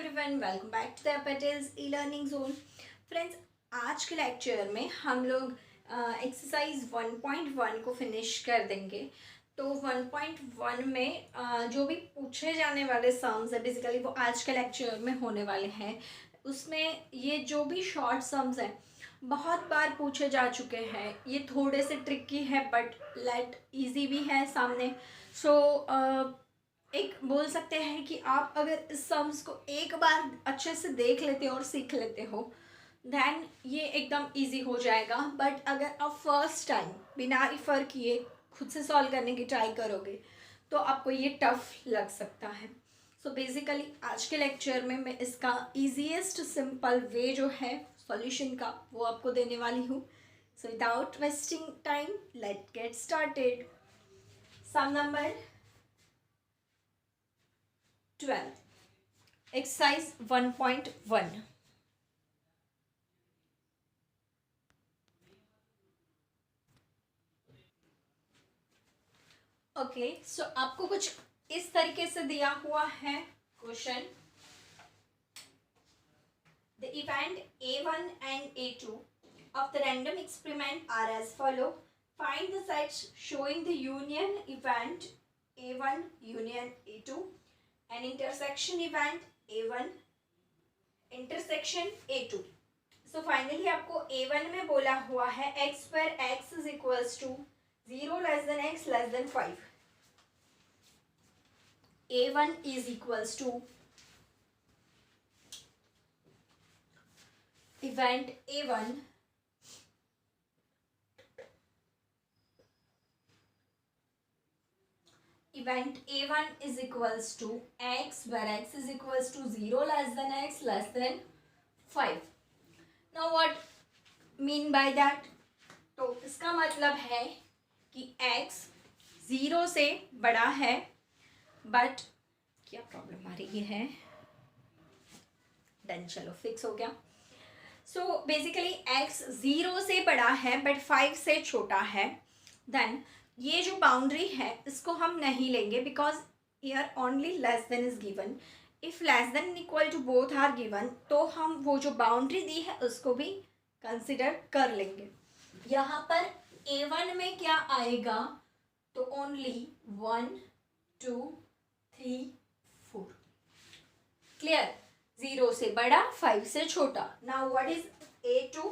Everyone, welcome back to the Patel's e learning zone. Friends, आज के lecture में हम लोग एक्सरसाइज 1.1 को फिनिश कर देंगे। तो 1.1 में जो भी पूछे जाने वाले सम्स है बेसिकली वो आज के लेक्चर में होने वाले हैं। उसमें ये जो भी शॉर्ट सम्स हैं बहुत बार पूछे जा चुके हैं। ये थोड़े से ट्रिकी है बट लेट इजी भी है सामने। सो एक बोल सकते हैं कि आप अगर इस सम्स को एक बार अच्छे से देख लेते हो और सीख लेते हो देन ये एकदम इजी हो जाएगा। बट अगर आप फर्स्ट टाइम बिना रिफ़र किए खुद से सॉल्व करने की ट्राई करोगे तो आपको ये टफ लग सकता है। सो बेसिकली आज के लेक्चर में मैं इसका ईजीएस्ट सिंपल वे जो है सॉल्यूशन का वो आपको देने वाली हूँ। So without wasting time let get started. Sum number 12, exercise 1.1। Okay, so आपको कुछ इस तरीके से दिया हुआ है question. The event A1 and A2 of the random experiment are as follow. Find the sets showing the union event A1 union A2 and intersection event A1 intersection A2। So finally आपको A1 में बोला हुआ है x where x is equals to 0 less than x less than 5। A1 is equals to event A1 event A1 is equals to x where x is equals to 0 less than x less than 5। Now what mean by that? तो इसका मतलब है कि x 0 से बड़ा है but क्या problem आ रही है। डन, चलो फिक्स हो गया। सो बेसिकली x 0 से बड़ा है बट 5 से छोटा है। देन ये जो बाउंड्री है इसको हम नहीं लेंगे because here only less than is given. If less than equal to both are given तो हम वो जो बाउंड्री दी है उसको भी कंसिडर कर लेंगे। यहाँ पर A1 में क्या आएगा तो ओनली 1 2 3 4। क्लियर? 0 से बड़ा 5 से छोटा। Now what is A2?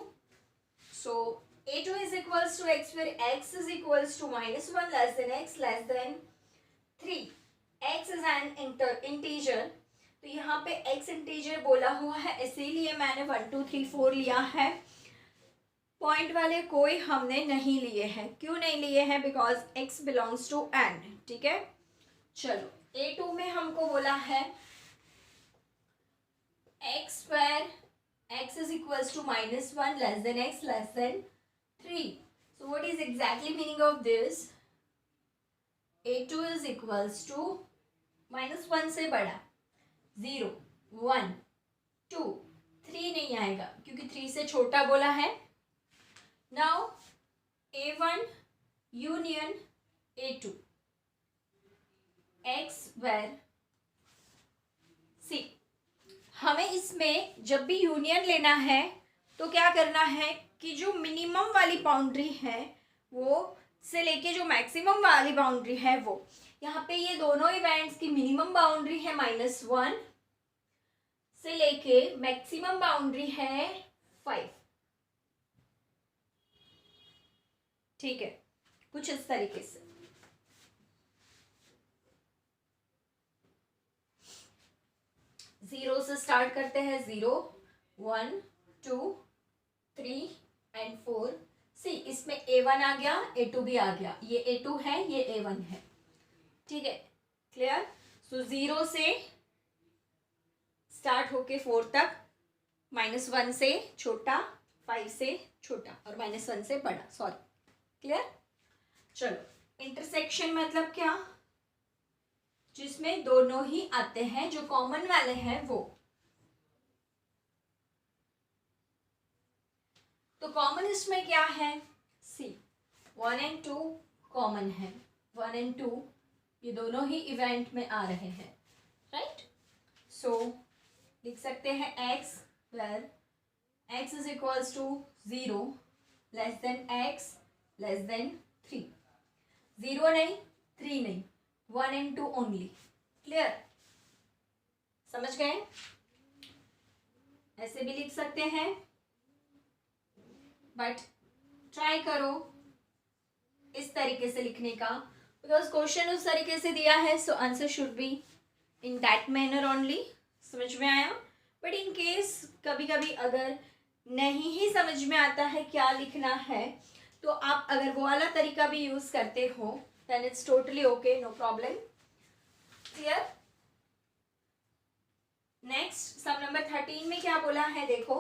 So A2 is equals to x where x is equals to -1 less than x less than 3। x is an integer, तो यहाँ पे x इंटीजर बोला हुआ है इसीलिए मैंने 1 2 3 4 लिया है। पॉइंट वाले कोई हमने नहीं लिए हैं। क्यों नहीं लिए हैं? Because x belongs to n। ठीक है, चलो A2 में हमको बोला है x where x is equals to -1 less than x less than 3। So what is exactly meaning of this? A2 is equals to -1 से बड़ा 0 1 2 3 नहीं आएगा क्योंकि 3 से छोटा बोला है। Now A1 union A2 x where see हमें इसमें जब भी यूनियन लेना है तो क्या करना है कि जो मिनिमम वाली बाउंड्री है वो से लेके जो मैक्सिमम वाली बाउंड्री है वो, यहाँ पे ये दोनों इवेंट्स की मिनिमम बाउंड्री है -1 से लेके मैक्सिमम बाउंड्री है 5। ठीक है, कुछ इस तरीके से। जीरो से स्टार्ट करते हैं। 0 1 2 3 एंड 4। सी इसमें A1 आ गया, A2 भी आ गया। ये A2 है, ये A1 है। ठीक है, क्लियर? सो 0 से स्टार्ट होके 4 तक, -1 से छोटा 5 से छोटा और -1 से बड़ा। Sorry, clear? चलो इंटरसेक्शन मतलब क्या? जिसमें दोनों ही आते हैं, जो कॉमन वाले हैं वो। तो कॉमन इसमें क्या है? सी 1 and 2 कॉमन है। 1 and 2 ये दोनों ही इवेंट में आ रहे हैं, राइट? सो लिख सकते हैं x where x is equals to 0 less than x less than 3. 0 नहीं, 3 नहीं, 1 and 2 ओनली. क्लियर? समझ गए? ऐसे भी लिख सकते हैं, बट ट्राई करो इस तरीके से लिखने का, बिकॉज क्वेश्चन उस तरीके से दिया है, so answer should be in that manner only. समझ में आया? बट इन केस कभी कभी अगर नहीं ही समझ में आता है क्या लिखना है, तो आप अगर वो वाला तरीका भी यूज करते हो then it's totally okay, no problem. Clear? Next sum number 13 में क्या बोला है, देखो.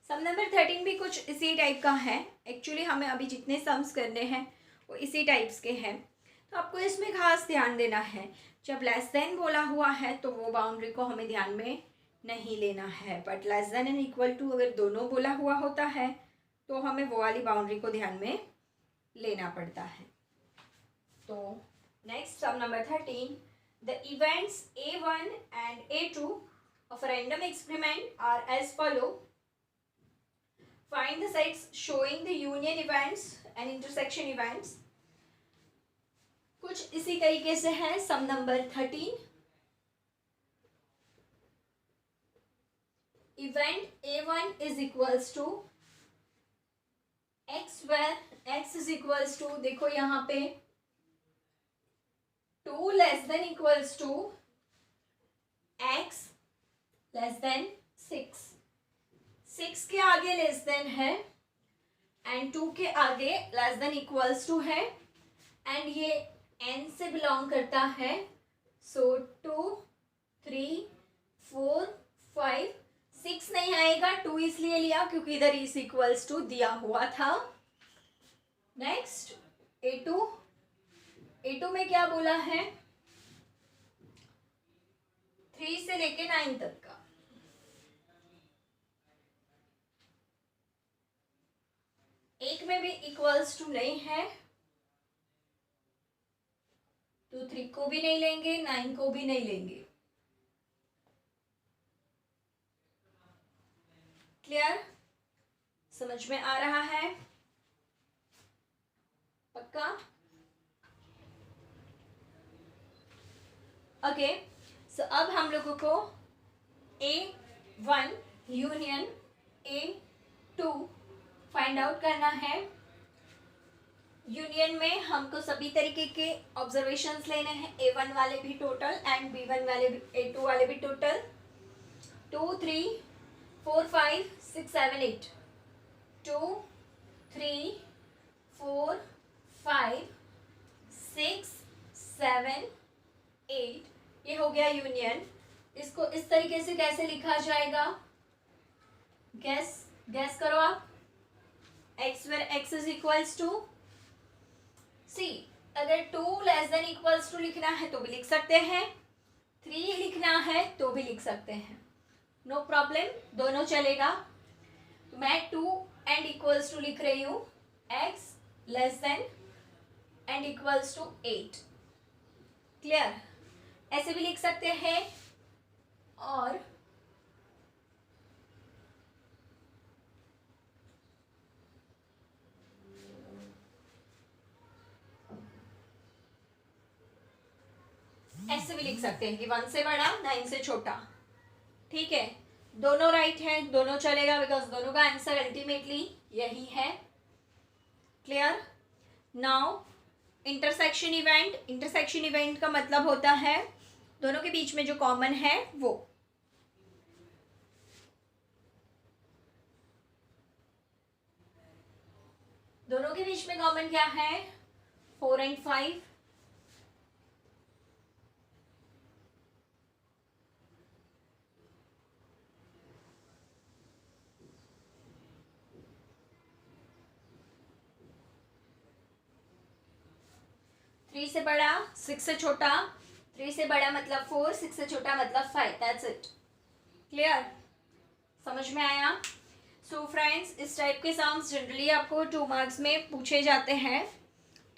सम नंबर 13 भी कुछ इसी टाइप का है. एक्चुअली हमें अभी जितने सम्स करने हैं वो इसी टाइप्स के हैं, तो आपको इसमें खास ध्यान देना है. जब लेस देन बोला हुआ है तो वो बाउंड्री को हमें ध्यान में नहीं लेना है, but less than and equal to अगर दोनों बोला हुआ होता है तो हमें वो वाली बाउंड्री को ध्यान में लेना पड़ता है. तो next sum number 13, the events A1 and A2 of a random experiment are as follow. Find the sets showing the union events and intersection events. कुछ इसी तरीके से है sum number 13. Event A1 is equals to x where x is equals to, देखो यहाँ पे 2 less than equals to x less then 6. 6 के आगे लेस देन है एंड 2 के आगे लेस देन इक्वल्स टू है, एंड ये n से बिलोंग करता है. सो 2 3 4 5 6 नहीं आएगा, 2 इसलिए लिया क्योंकि इधर इस इक्वल्स टू दिया हुआ था. नेक्स्ट A2 में क्या बोला है, 3 से लेके 9 तक का. एक में भी इक्वल्स टू नहीं है, तो 3 को भी नहीं लेंगे, 9 को भी नहीं लेंगे. क्लियर? समझ में आ रहा है? पक्का? ओके. सो अब हम लोगों को A1 union A2 find out करना है. यूनियन में हमको सभी तरीके के ऑब्जर्वेशंस लेने हैं, A1 वाले भी टोटल एंड B1 वाले भी, A2 वाले भी टोटल. 2 3 4 5 6 7 8 2 3 4 5 6 7 8, ये हो गया यूनियन. इसको इस तरीके से कैसे लिखा जाएगा, गैस करो आप. x where x is equals to, सी अगर 2 लेस देन इक्वल्स टू लिखना है तो भी लिख सकते हैं, 3 लिखना है तो भी लिख सकते हैं, नो प्रॉब्लम, दोनों चलेगा. तो मैं 2 एंड इक्वल्स टू लिख रही हूँ, x less than and equals to 8. Clear? ऐसे भी लिख सकते हैं, और ऐसे भी लिख सकते हैं कि 1 से बड़ा 9 से छोटा. ठीक है, दोनों राइट है, दोनों चलेगा, बिकॉज दोनों का आंसर अल्टीमेटली यही है. Clear? Now intersection event. Intersection event का मतलब होता है दोनों के बीच में जो कॉमन है वो. दोनों के बीच में कॉमन क्या है, 4 and 5. थ्री से बड़ा 6 से छोटा, 3 से बड़ा मतलब 4, 6 से छोटा मतलब 5. That's it. क्लियर? समझ में आया? सो फ्रेंड्स, इस टाइप के सम्स जनरली आपको 2 मार्क्स में पूछे जाते हैं,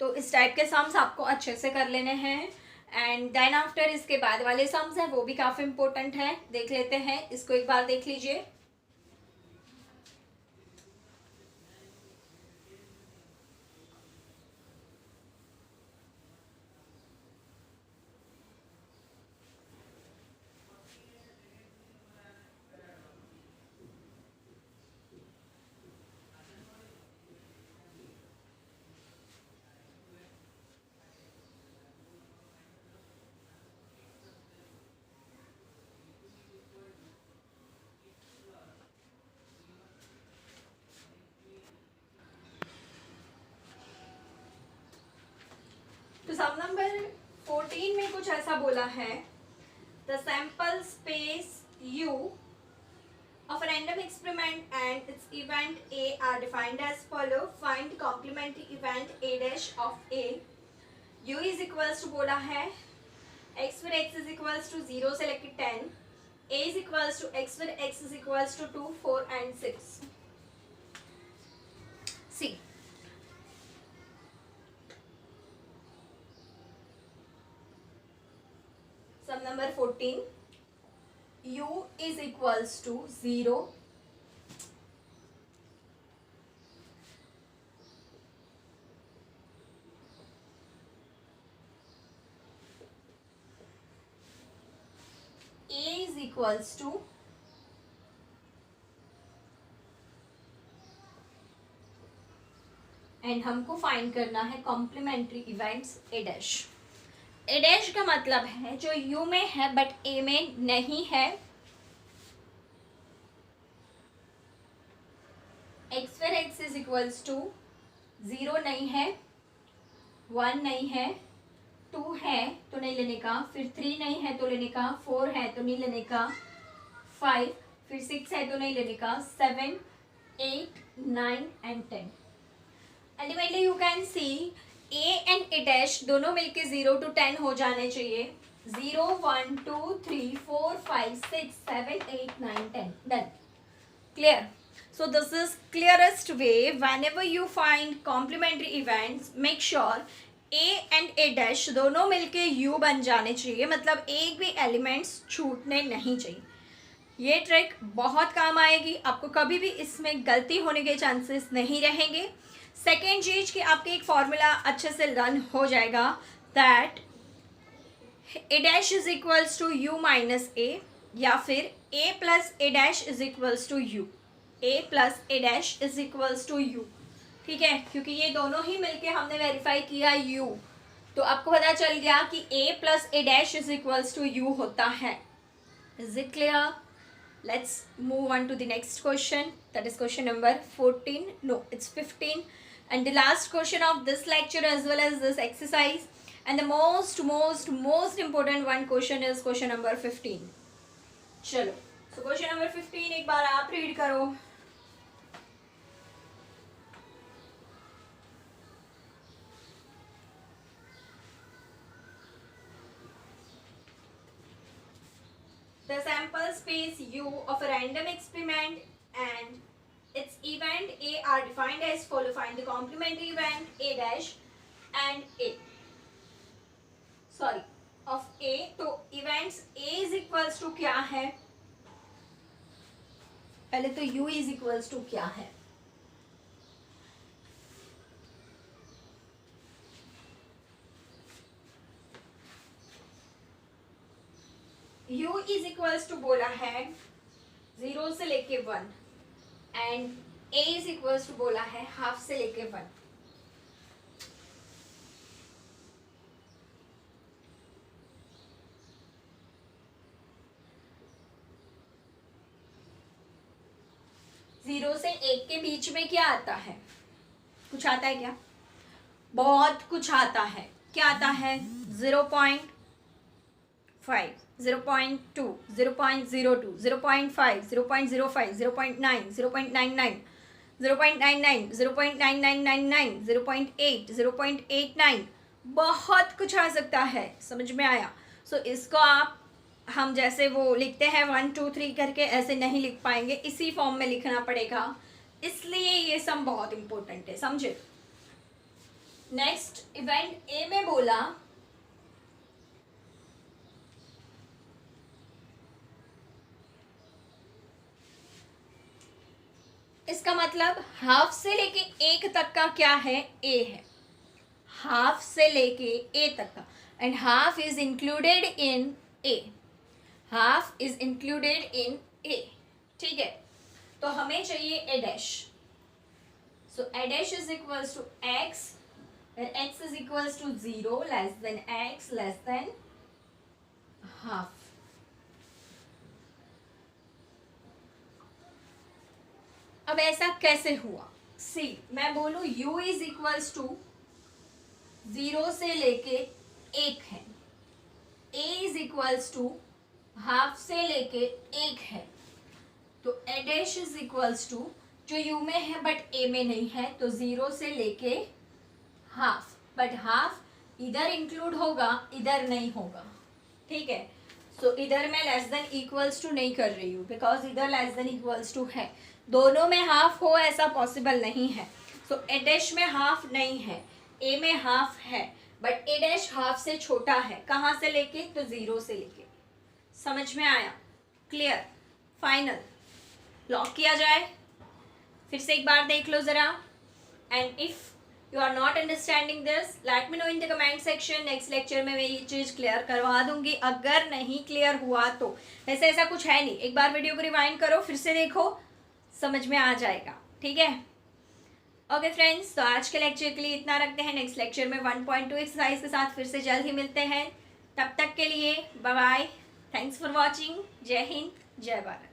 तो इस टाइप के सम्स आपको अच्छे से कर लेने हैं. एंड देन आफ्टर इसके बाद वाले सम्स हैं वो भी काफ़ी इंपॉर्टेंट है, देख लेते हैं, इसको एक बार देख लीजिए। तो सम नंबर 14 में कुछ ऐसा बोला है, the sample space U of a random experiment and its event A are defined as follow. Find complementary event A dash of A. U is equals to बोला है x for x is equals to 0 से लेके 10, A is equals to x for x is equals to 2, 4 and 6. See, sum number 14, U is equals to 0, A is equals to and हमको find करना है complementary events A dash. A dash का मतलब है जो you में है but ए में नहीं है, एक्स फिर एक्स इज इक्वल्स टू 0 नहीं है, 1 नहीं है, 2 है तो नहीं लेने का, फिर 3 नहीं है तो लेने का, 4 है तो नहीं लेने का, 5 फिर 6 है तो नहीं लेने का, 7 8 9 and 10। Ultimately you can see A and A dash दोनों मिलके 0 to 10 हो जाने चाहिए। 0 1 2 3 4 5 6 7 8 9 10 done. Clear? So this is clearest way. Whenever you find complementary events, make sure A and A dash दोनों मिलके U बन जाने चाहिए, मतलब एक भी एलिमेंट्स छूटने नहीं चाहिए। ये ट्रिक बहुत काम आएगी, आपको कभी भी इसमें गलती होने के चांसेस नहीं रहेंगे। सेकेंड चीज कि आपके एक फॉर्मूला अच्छे से रन हो जाएगा, that A dash is equals to U minus A, या फिर A plus A dash is equals to U, A plus A dash is equals to U। ठीक है, क्योंकि ये दोनों ही मिलके हमने वेरीफाई किया U, तो आपको पता चल गया कि A plus A dash is equals to U होता है। Is it clear? Let's move on to the next question, that is question number 14, no it's 15, and the last question of this lecture as well as this exercise, and the most important one question is question number 15। चलो, so question number 15 एक बार आप read करो। The sample space U of a random experiment and its event A are defined as follow. Find the complementary event A dash and A, sorry, of A। तो events A is equals to क्या है? पहले तो U is equals to क्या है? U is equals to बोला है 0 से लेके 1 and A is equals to बोला है हाफ से लेके 1। जीरो से 1 के बीच में क्या आता है? कुछ आता है क्या? बहुत कुछ आता है। क्या आता है? 0.5, 0.2, 0.02, 0.5, 0.05, 0.9, 0.99, 0.99, 0.9999, 0.8, 0.89, बहुत कुछ आ सकता है। समझ में आया? सो इसको आप हम जैसे वो लिखते हैं 1 2 3 करके ऐसे नहीं लिख पाएंगे, इसी फॉर्म में लिखना पड़ेगा, इसलिए ये सम बहुत इंपॉर्टेंट है, समझे? नेक्स्ट इवेंट ए में बोला इसका मतलब हाफ से लेके एक तक का क्या है, ए है, हाफ से लेके ए तक का, and half is included in A, half is included in A, ठीक है। तो हमें चाहिए A dash, so A dash is equals to X, X is equals to 0 less than X less than half. अब ऐसा कैसे हुआ, सी मैं बोलूं u इज इक्वल्स टू 0 से लेके 1 है, a is equals to half से लेके 1 है, तो a dash is equals to जो u में है बट a में नहीं है, तो 0 से लेके हाफ, बट हाफ इधर इंक्लूड होगा इधर नहीं होगा, ठीक है। सो इधर मैं लेस देन इक्वल्स टू नहीं कर रही हूँ बिकॉज इधर लेस देन इक्वल्स टू है, दोनों में हाफ हो ऐसा पॉसिबल नहीं है। सो ए डैश में हाफ नहीं है, ए में हाफ है, बट ए डैश हाफ से छोटा है, कहाँ से लेके, तो 0 से लेके। समझ में आया, क्लियर, फाइनल, लॉक किया जाए। फिर से एक बार देख लो ज़रा, and if you are not understanding this let me know in the comment section, next lecture में मैं ये चीज़ क्लियर करवा दूंगी अगर नहीं क्लियर हुआ तो। वैसे ऐसा कुछ है नहीं, एक बार वीडियो को रिवाइंड करो, फिर से देखो, समझ में आ जाएगा, ठीक है। ओके फ्रेंड्स, तो आज के लेक्चर के लिए इतना रखते हैं, नेक्स्ट लेक्चर में 1.2 एक्सरसाइज के साथ फिर से जल्द ही मिलते हैं। तब तक के लिए bye bye, thanks for watching, जय हिंद, जय भारत।